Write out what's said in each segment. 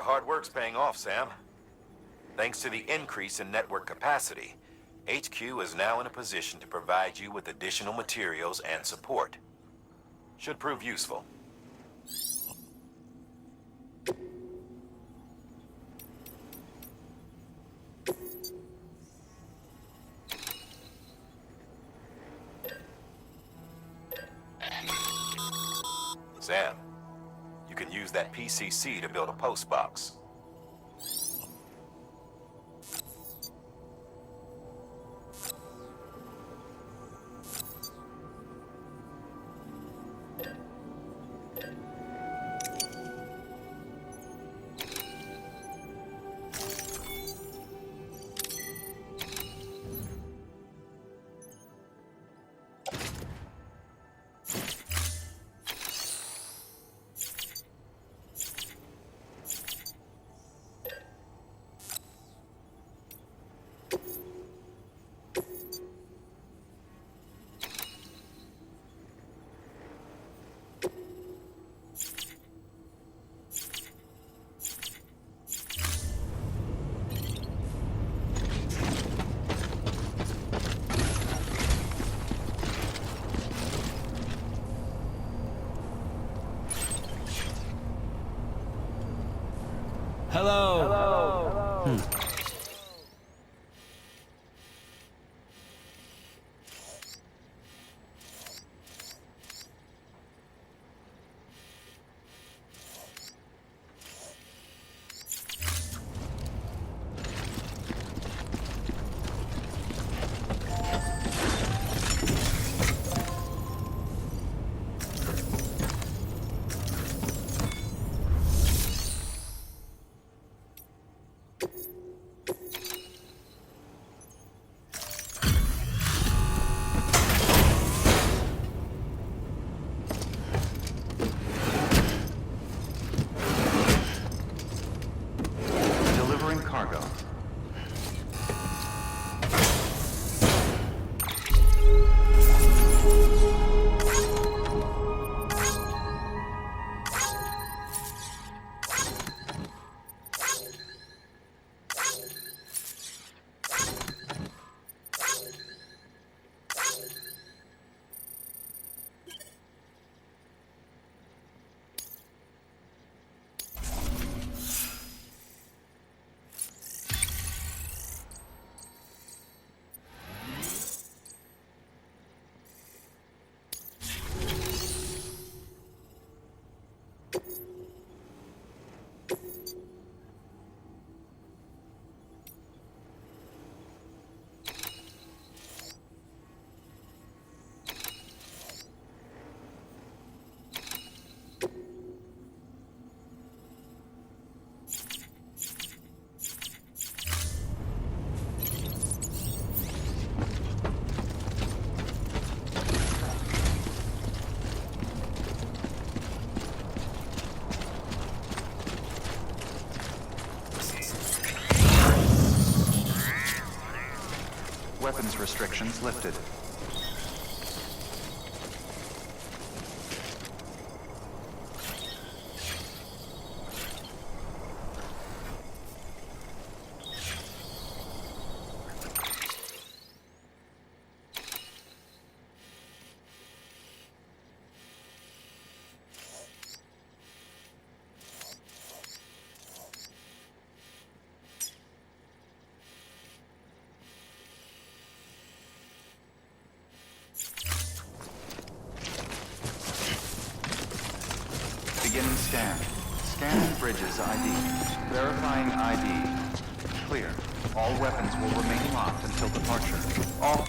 Your hard work's paying off, Sam. Thanks to the increase in network capacity, HQ is now in a position to provide you with additional materials and support. Should prove useful. Sam, you can use that PCC to build a post box. Hello. Hello. Cargo. Weapons restrictions lifted. Beginning scan. Scanning bridges ID. Verifying ID. Clear. All weapons will remain locked until departure. All...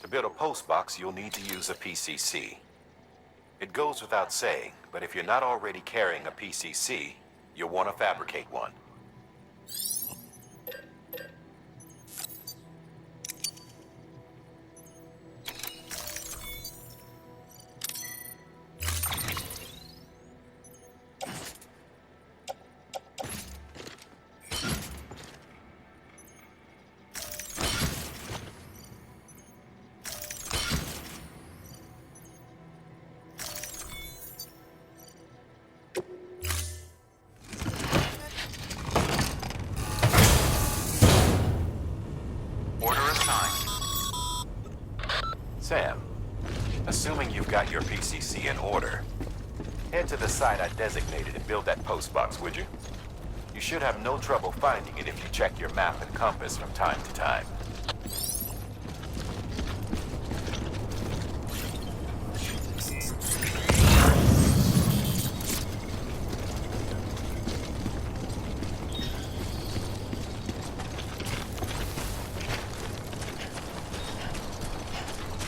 To build a post box, you'll need to use a PCC. It goes without saying, but if you're not already carrying a PCC, you'll want to fabricate one. Sam, assuming you've got your PCC in order, head to the site I designated and build that post box, would you? You should have no trouble finding it if you check your map and compass from time to time.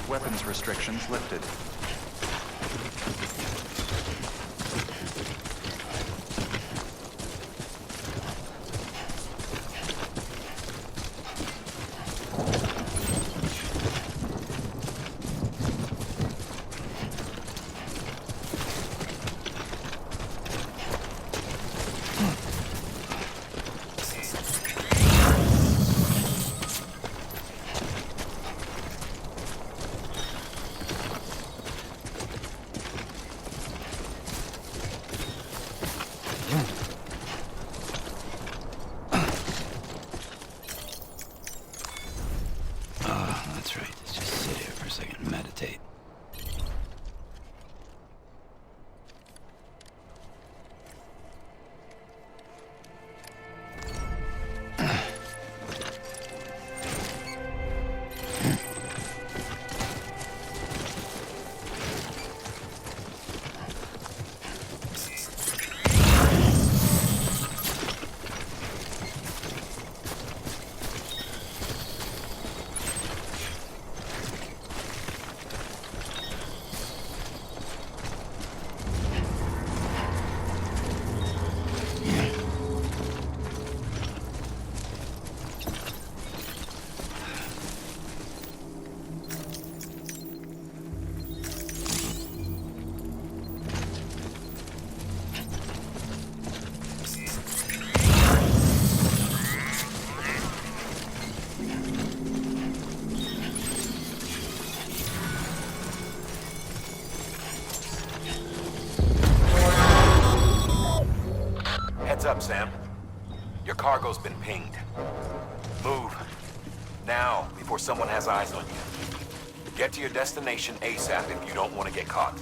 Weapons restrictions lifted. That's right. Let's just sit here for a second and meditate. Heads up, Sam. Your cargo's been pinged. Move. Now, before someone has eyes on you. Get to your destination ASAP if you don't want to get caught.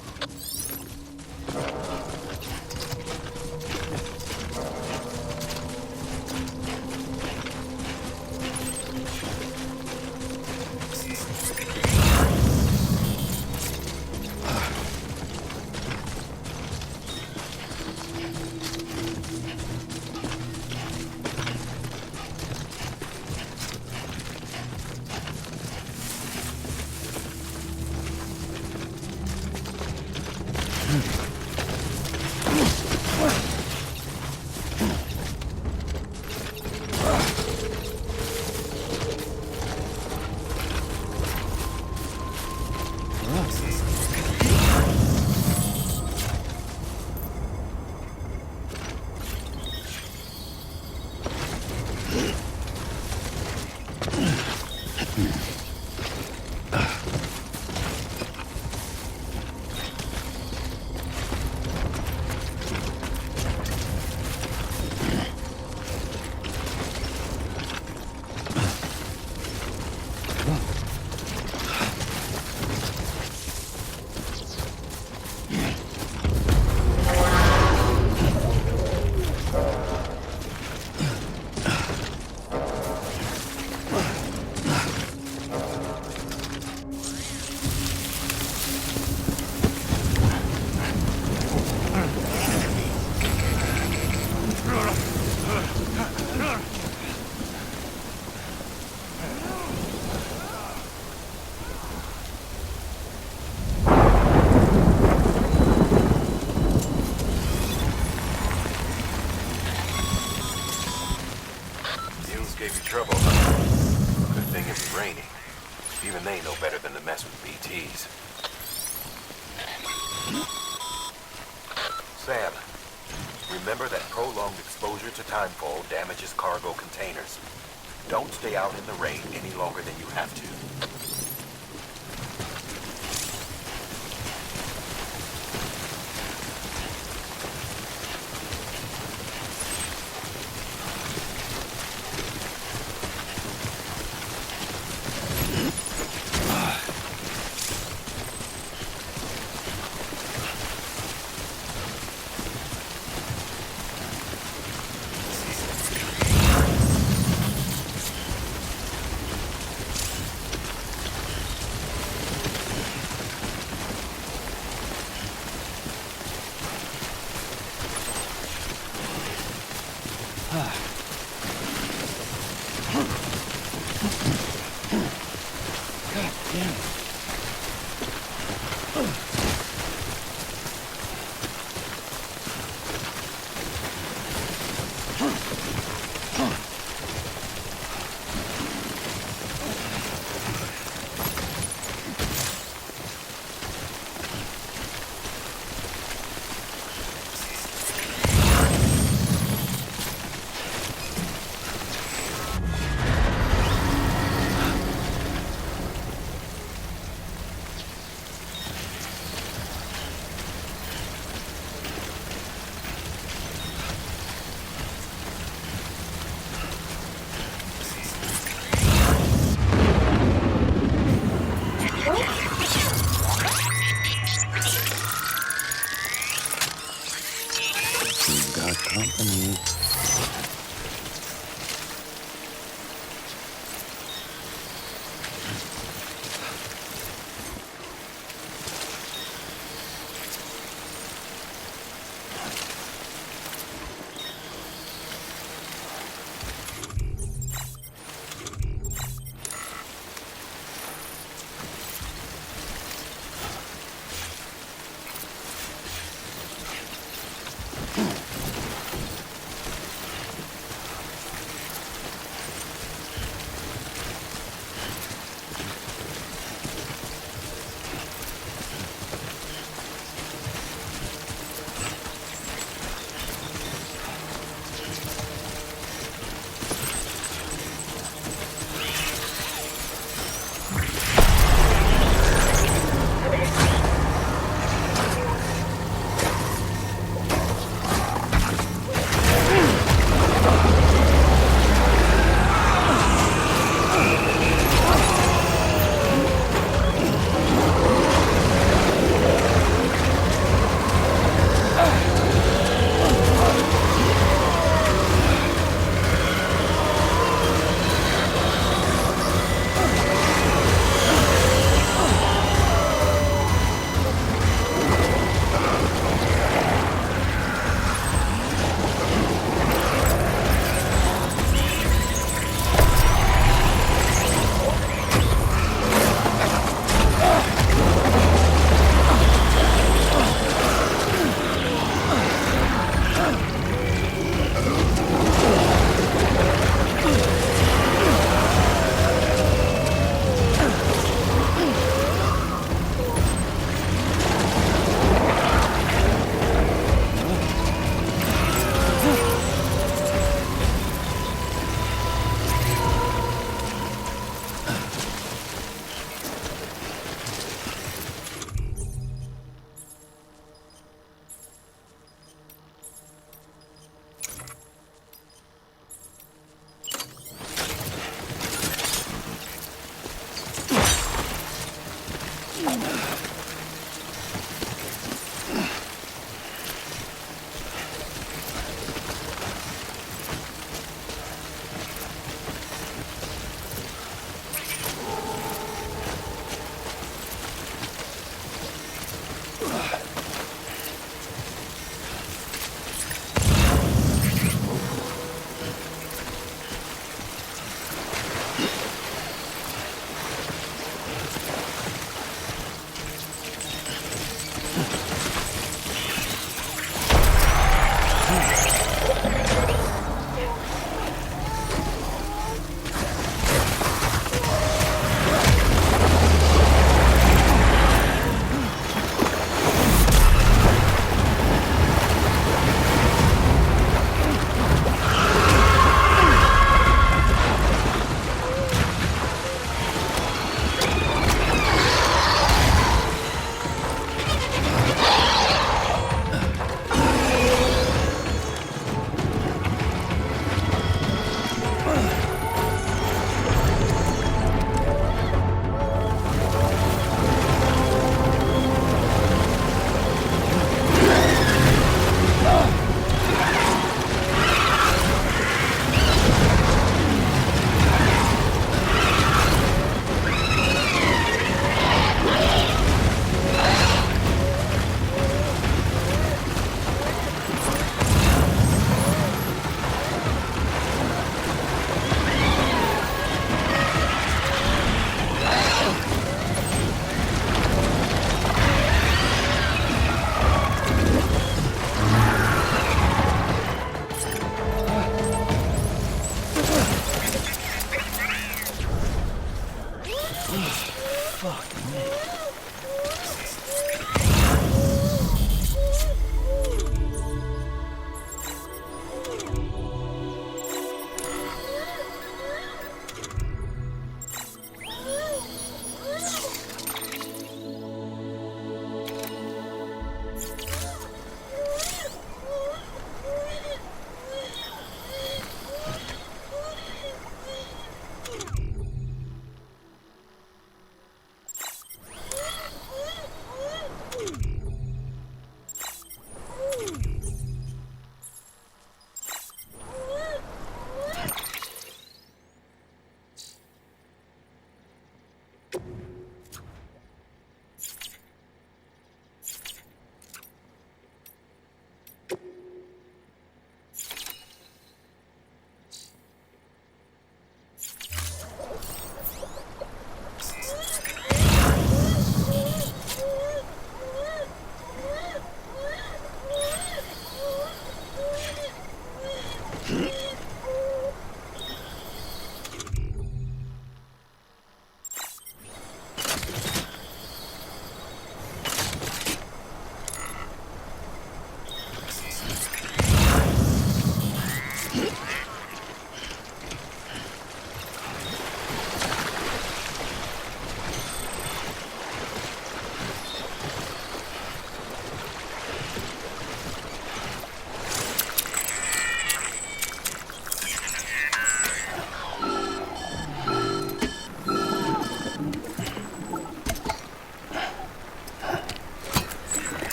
Gave you trouble, huh? Good thing it's raining. Even they know better than to mess with BTs. Sam, remember that prolonged exposure to timefall damages cargo containers. Don't stay out in the rain any longer than you have to.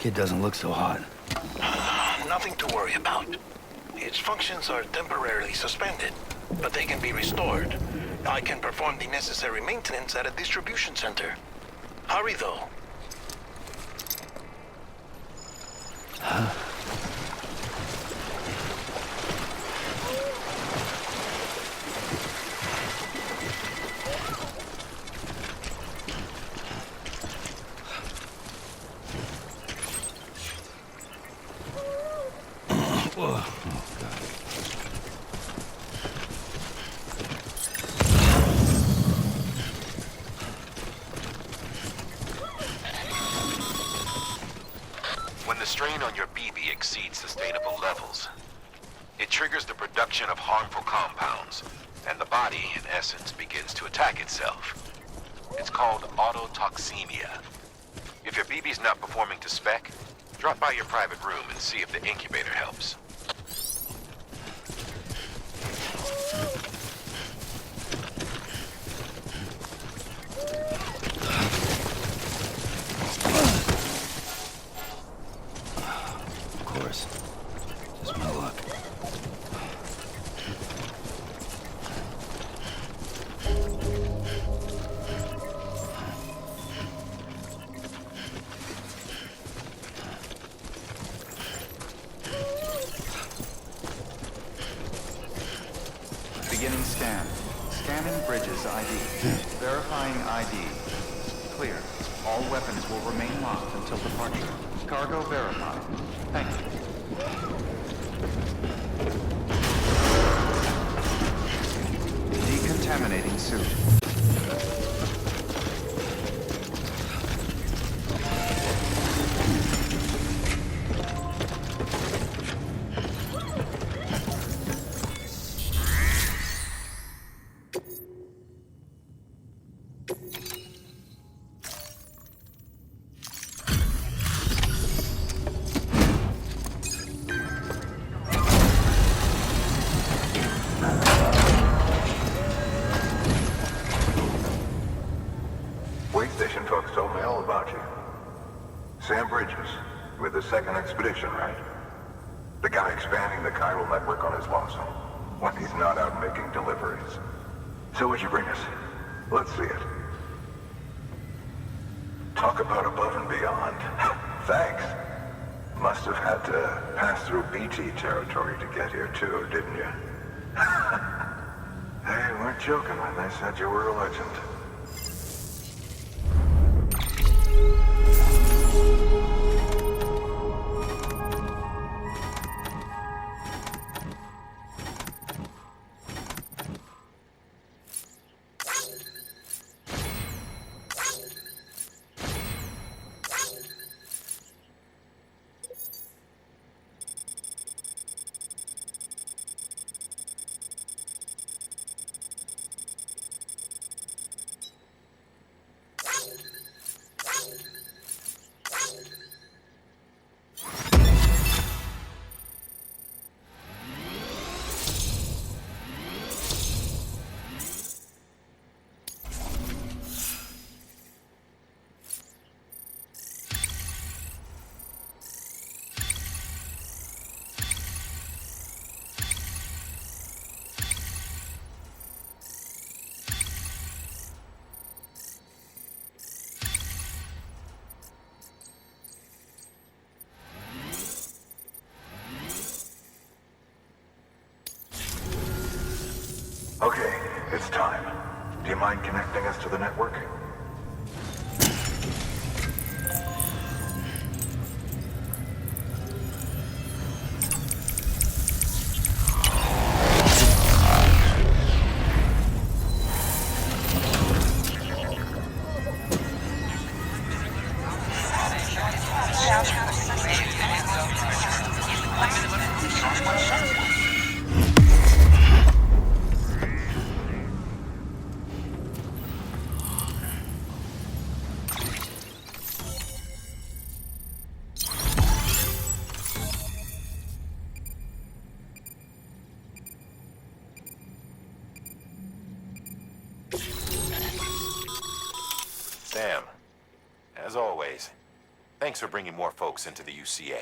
Kid doesn't look so hot. Nothing to worry about. Its functions are temporarily suspended, but they can be restored. I can perform the necessary maintenance at a distribution center. Hurry, though. Whoa. Oh, God. When the strain on your BB exceeds sustainable levels, it triggers the production of harmful compounds, and the body, in essence, begins to attack itself. It's called autotoxemia. If your BB's not performing to spec, drop by your private room and see if the incubator helps. Of course. Just my luck. Beginning scan. Scanning bridges ID. Verifying ID. Clear. All weapons will remain locked until departure. Cargo verified. Thank you. Decontaminating suit. Wait station folks told me all about you. Sam Bridges, with the second expedition, right? The guy expanding the chiral network on his lonesome, when he's not out making deliveries. So what'd you bring us? Let's see it. Talk about above and beyond. Thanks. Must have had to pass through BT territory to get here too, didn't you? They weren't joking when they said you were a legend. Okay, it's time. Do you mind connecting us to the network? Sam, as always, Thanks for bringing more folks into the UCA.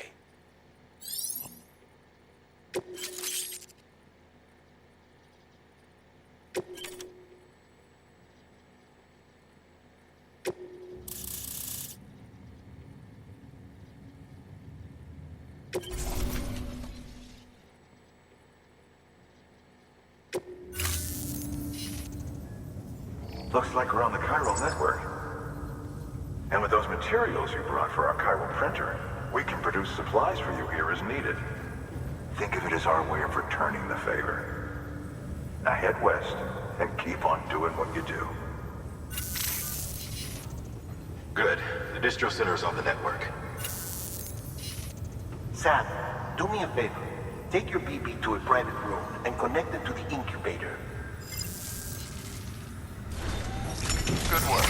Looks like we're on the chiral network. And with those materials you brought for our chiral printer, we can produce supplies for you here as needed. Think of it as our way of returning the favor. Now head west and keep on doing what you do. Good. The distro center is on the network. Sam, do me a favor. Take your BB to a private room and connect it to the incubator. Good work.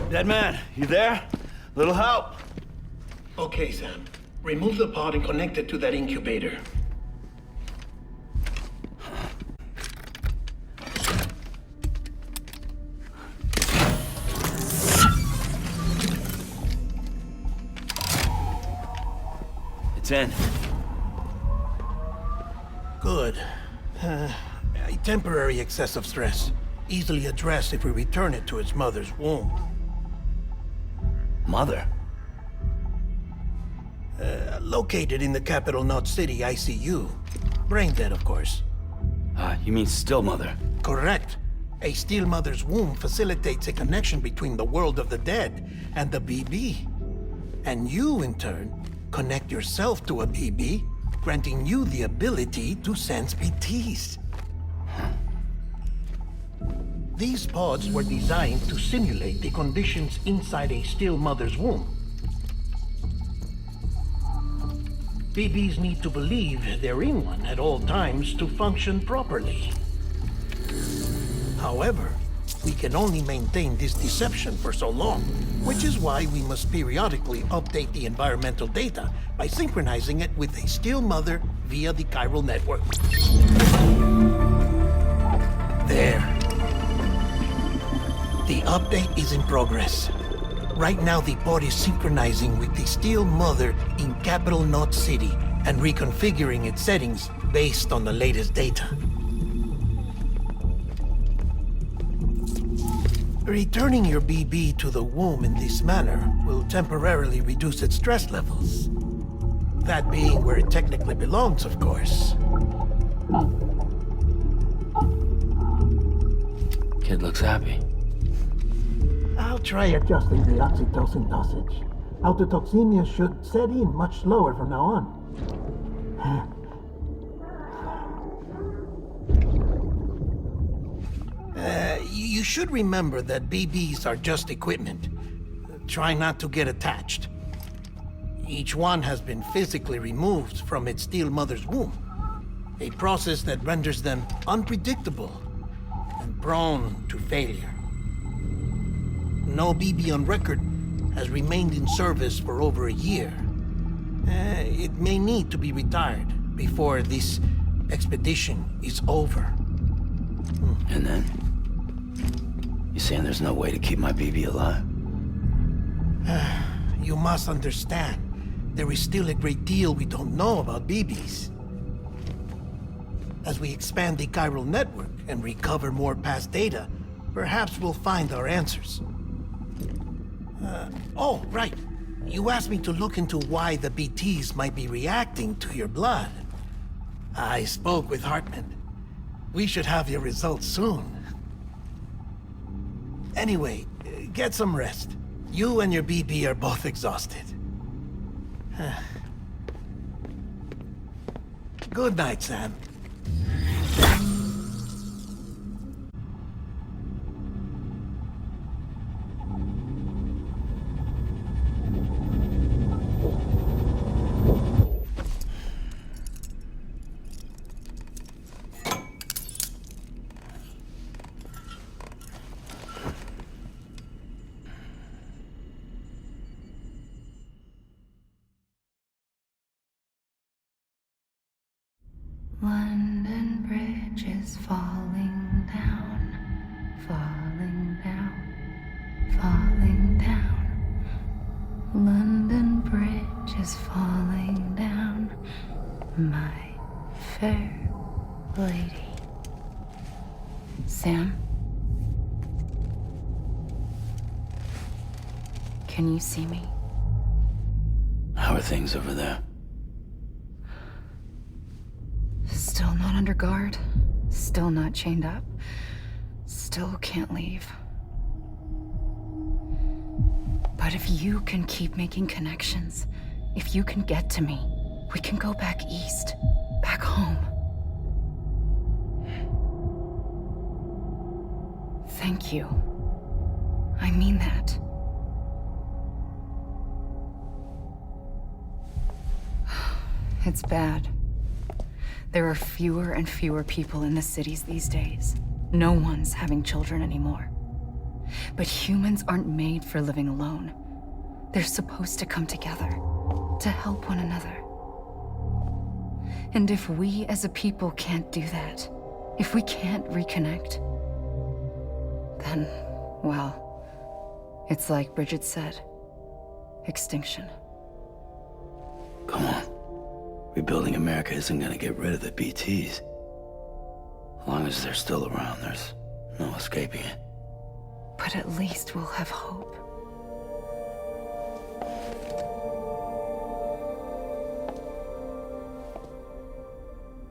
Dead man, you there? Little help? Okay, Sam. Remove the pod and connect it to that incubator. It's in. Good. A temporary excessive stress. Easily addressed if we return it to its mother's womb. Mother? Located in the capital Knot City ICU. Brain dead, of course. You mean still mother? Correct. A still mother's womb facilitates a connection between the world of the dead and the BB. And you, in turn, connect yourself to a BB, granting you the ability to sense BTs. These pods were designed to simulate the conditions inside a still mother's womb. BBs need to believe they're in one at all times to function properly. However, we can only maintain this deception for so long, which is why we must periodically update the environmental data by synchronizing it with a still mother via the chiral network. There. The update is in progress. Right now, the pod is synchronizing with the still mother in capital Knot City and reconfiguring its settings based on the latest data. Returning your BB to the womb in this manner will temporarily reduce its stress levels. That being where it technically belongs, of course. Kid looks happy. I'll try adjusting the oxytocin dosage. Autotoxemia should set in much slower from now on. You should remember that BBs are just equipment. Try not to get attached. Each one has been physically removed from its still mother's womb. A process that renders them unpredictable and prone to failure. No BB on record has remained in service for over a year. It may need to be retired before this expedition is over. And then? You saying there's no way to keep my BB alive? You must understand, there is still a great deal we don't know about BBs. As we expand the chiral network and recover more past data, perhaps we'll find our answers. Oh, right. You asked me to look into why the BTs might be reacting to your blood. I spoke with Hartman. We should have your results soon. Anyway, get some rest. You and your BB are both exhausted. Good night, Sam. London Bridge is falling down, falling down, falling down. London Bridge is falling down, my fair lady. Sam? Can you see me? How are things over there? Still not under guard, still not chained up, still can't leave. But if you can keep making connections, if you can get to me, we can go back east, back home. Thank you. I mean that. It's bad. There are fewer and fewer people in the cities these days. No one's having children anymore. But humans aren't made for living alone. They're supposed to come together, to help one another. And if we as a people can't do that, if we can't reconnect, then, well, it's like Bridget said, extinction. Come on. Rebuilding America isn't gonna get rid of the BTs. As long as they're still around, there's no escaping it. But at least we'll have hope.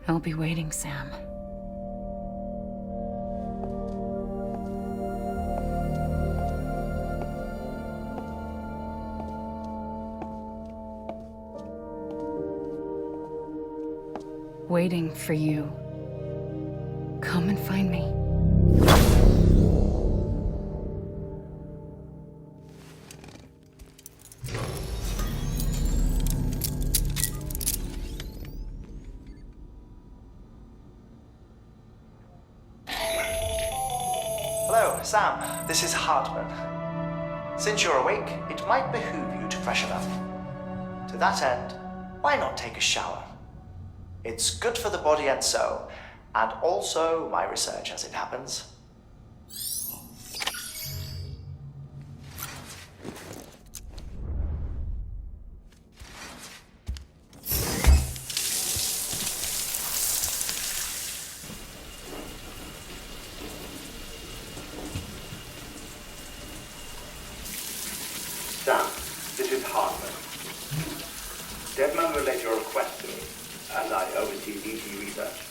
I'll be waiting, Sam. Waiting for you. Come and find me. Hello, Sam. This is Hartman. Since you're awake, it might behoove you to freshen up. To that end, why not take a shower? It's good for the body and soul, and also my research as it happens. Sam, this is Hartman. Deadman relayed your request to me, as I oversee BT research.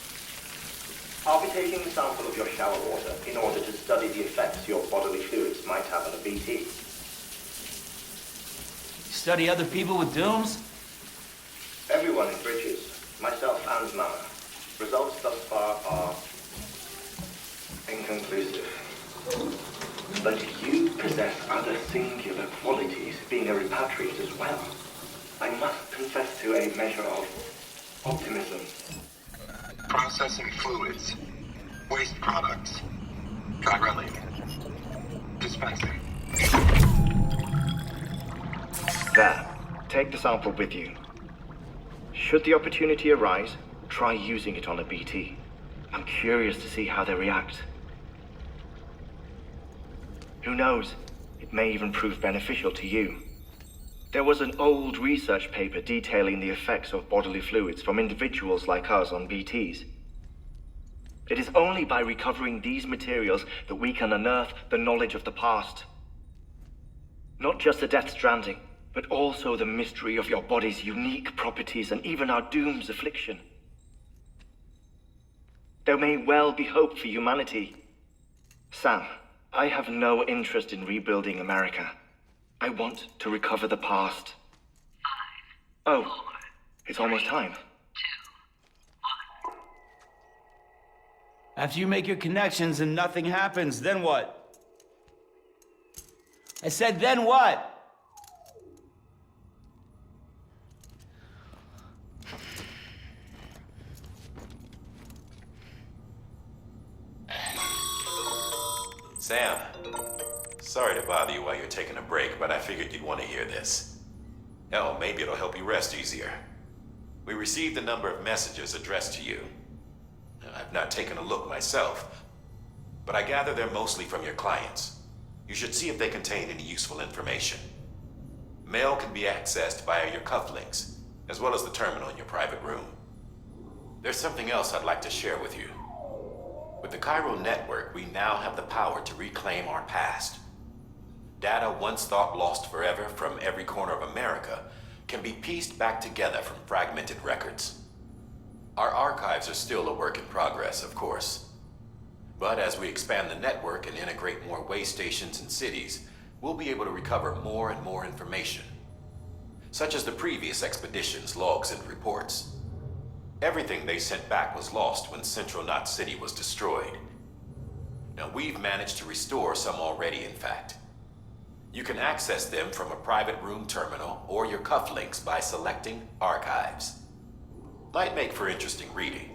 I'll be taking a sample of your shower water in order to study the effects your bodily fluids might have on a BT. Study other people with dooms? Everyone in Bridges, myself and Mama. Results thus far are inconclusive. But you possess other singular qualities, being a repatriate as well. I must confess to a measure of optimism. Processing fluids. Waste products. Chiralium. Dispensing. There. Take the sample with you. Should the opportunity arise, try using it on a BT. I'm curious to see how they react. Who knows? It may even prove beneficial to you. There was an old research paper detailing the effects of bodily fluids from individuals like us on BTs. It is only by recovering these materials that we can unearth the knowledge of the past. Not just the Death Stranding, but also the mystery of your body's unique properties and even our doom's affliction. There may well be hope for humanity. Sam, I have no interest in rebuilding America. I want to recover the past. 5, oh, 4, it's almost time. 2, 1. After you make your connections and nothing happens, then what? I said, then what? Sam, sorry to bother you while you're taking a break, but I figured you'd want to hear this. Hell, maybe it'll help you rest easier. We received a number of messages addressed to you. I've not taken a look myself, but I gather they're mostly from your clients. You should see if they contain any useful information. Mail can be accessed via your cufflinks, as well as the terminal in your private room. There's something else I'd like to share with you. With the Chiral network, we now have the power to reclaim our past. Data once thought lost forever from every corner of America can be pieced back together from fragmented records. Our archives are still a work in progress, of course. But as we expand the network and integrate more way stations and cities, we'll be able to recover more and more information, such as the previous expedition's logs and reports. Everything they sent back was lost when Central Knot City was destroyed. Now, we've managed to restore some already, in fact. You can access them from a private room terminal or your cufflinks by selecting Archives. Might make for interesting reading.